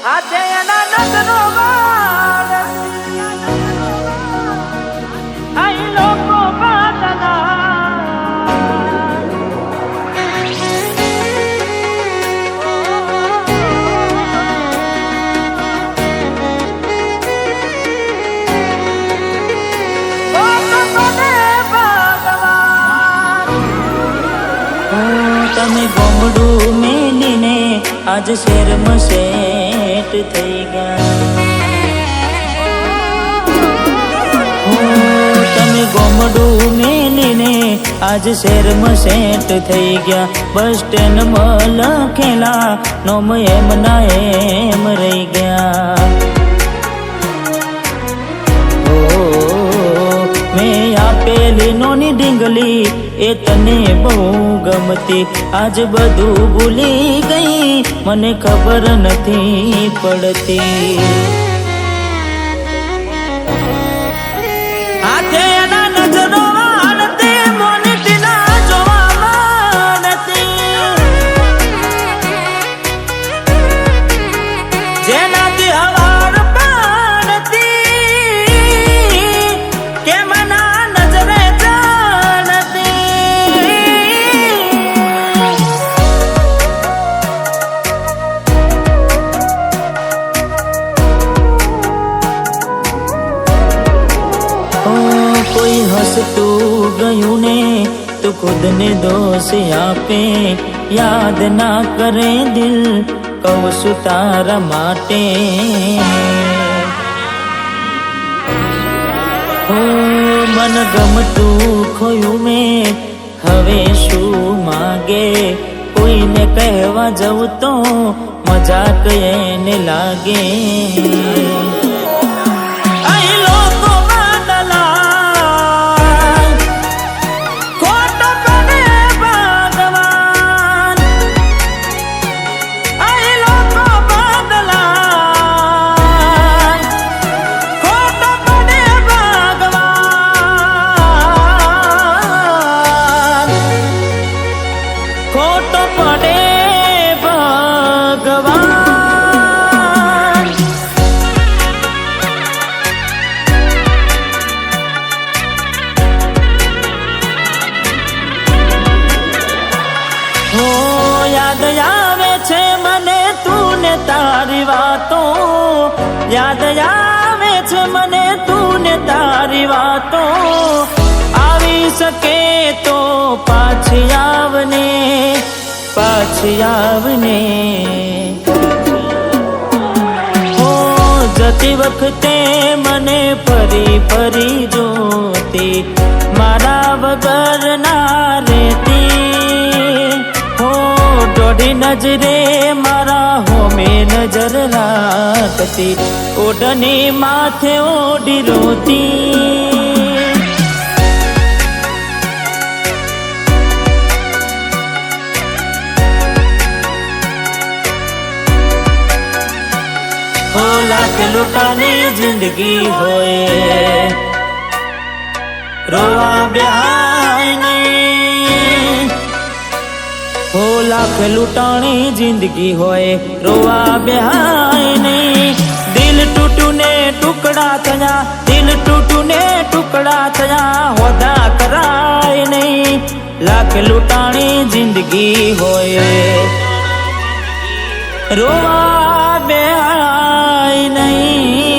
આજે એના નજરો અહીં લોકો બદલા તમે ગોમડું મેલીને આજ શેરમાં સેટ થઈ ગયા તમે ગોમડું મેલીને આજ શેરમાં સેટ થઈ ગયા બસ સ્ટેન્ડમાં લખેલા નોમ એમ ના એમ રહી ગયા મેં આપેલી નોની ડીંગલી એ તને બહુ ગમતી આજ બધું ભૂલી ગઈ મને ખબર નથી પડતી આજે એના નજરો વાળતી મોની ના જોવા નથી જેનાથી હવાર પાડતી કે મના નજરે કોઈ હસતું ગયું ને તો ખુદને દોષ આપે યાદ ના કરે દિલ કહું છું તારા માટે મન ગમતું ખોયું મેં હવે શું માગે કોઈને કહેવા જવું તો મજાક એને લાગે યાદ આવે છે મને તું ને તારી વાતો યાદ આવે છે મને તું ને તારી વાતો આવી શકે તો પાછી આવને હો જતી વખતે મને ફરી ફરી જોતી મારા વગર ના રહેતી દોઢી નજરે મારા હોમે નજર રાખતી ઓઢની માથે ઓઢી રોતી હો લાખ લૂંટાની જિંદગી હોય રોવા બેહાઈને હો લાખ લૂંટાણી જિંદગી હોય રોવા બેહાય નહીં દિલ તૂટું ને ટુકડા થયા દિલ તૂટું ને ટુકડા થયા હોદા કરાય નહીં લાખ લૂંટાણી જિંદગી હોય રોવા બેહાય નહીં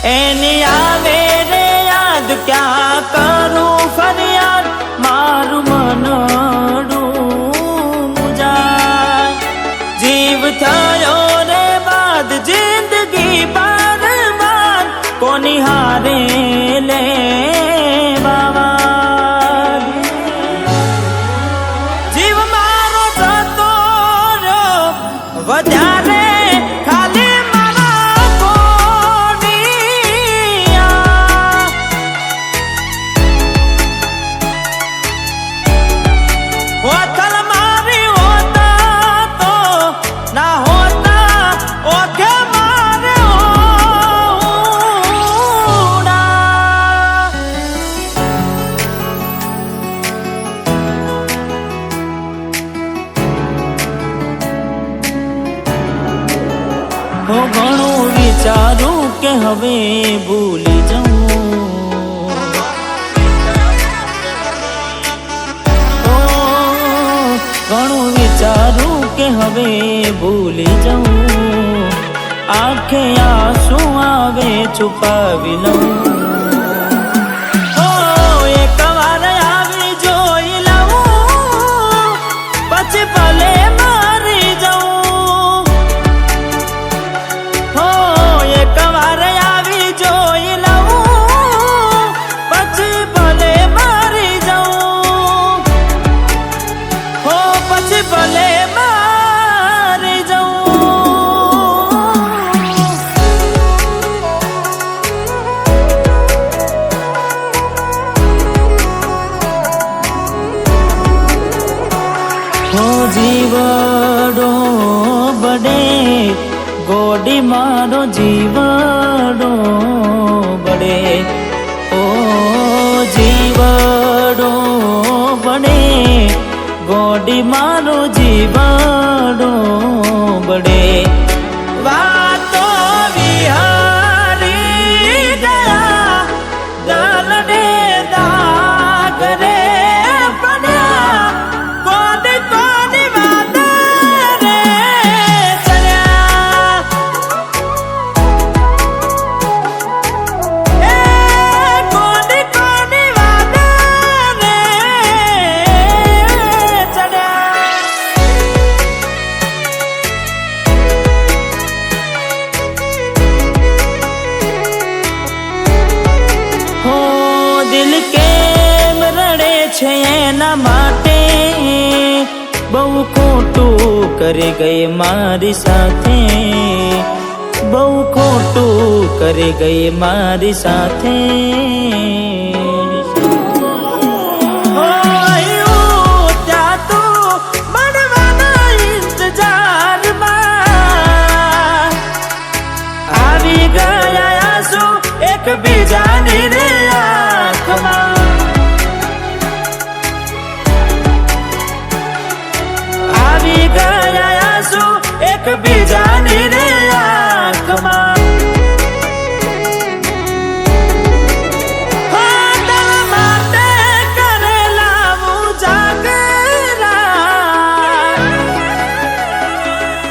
એની આવે રે યાદ ક્યાં કરું ફરિયાદ મારું મનડું મુજાય જીવ થયો રે બાદ જિંદગી બારબાદ કોની હારે લે બાબા જીવ મારો જતો રહ્યો વધારે હો ઘણું વિચારું કે હવે ભૂલી જાઉં, ઘણું વિચારું કે હવે ભૂલી જાઉં, આંખે આંસુ આવે છુપાવી લઉં. એક વાર આવી જોઈ લઉં પછી ભલે મારી જાઉં. એક વાર આવી જોઈ લઉં પછી ભલે મારી જાઉં, પછી ભલે મારી જાઉં. જીવડો બડે ગોડી મારો જીવડો બડે, ઓ જીવડો બડે ગોડી મારો જીવડો બડે. વાતો વિહારી ગયા દલડે દાગ રે પડ્યા, કોની કોની વાત રે ચડ્યા, કોની કોની વાત રે ચડ્યા. હો દિલ કેમ રડે છે એના માટે, બહુ ખોટું કરી ગઈ મારી સાથે, બહુ ખોટું કરી ગઈ મારી સાથે. ત્યાં તો મળવાના ઇંતજારમાં આવી ગયા આંસુ એકબીજાની રે આંખમાં, આવી ગયા આંસુ એકબીજાની રે આંખમાં. તારા માટે કરેલા ઉજાગરા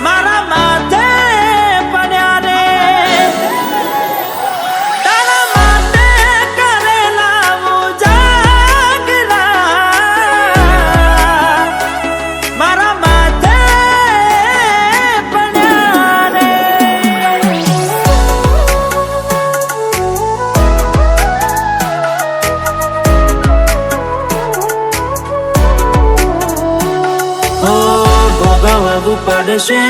મારા માથે પડ્યા રે, તારા માટે કરેલા ઉજાગરા મારા માથે પડ્યા રે. ભોગવવું પડશે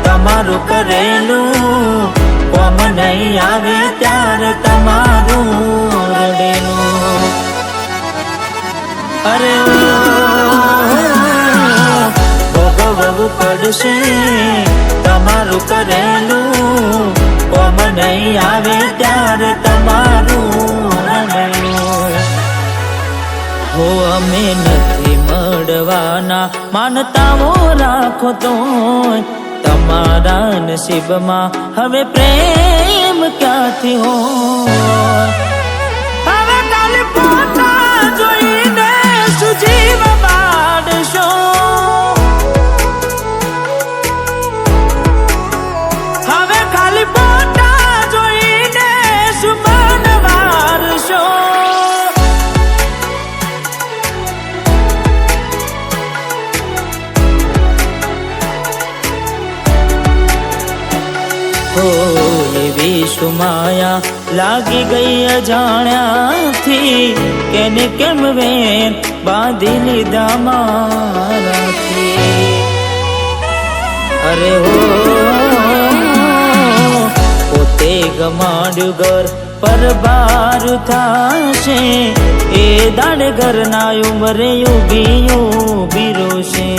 તમારું કરેલું, કોમ નહીં આવે ત્યારે તમારું રડેલું. અરે ભોગવવું પડશે તમારું કરેલું, કોમ નહીં આવે ત્યારે તમારું રડેલું. હો અમે નથી મળવાના માનતાઓ રાખો તો તમારા નસીબમાં હવે પ્રેમ ક્યાંથી હોય. હવે કાલે પોતા જોઈને સુજીવ બાળશો, હવે ખાલી પોતા જોઈને સુમન વારશો. એવી સુમાયા લાગી ગઈ અજાણ્યાથી, કેને કેમ વેર બાંધી લીધા મારાથી. અરે હો પોતે ગમાડ્યું ઘર પર બાર થાશે, એ દાડ ઘરના ઉંમરે ઉભી રોશે.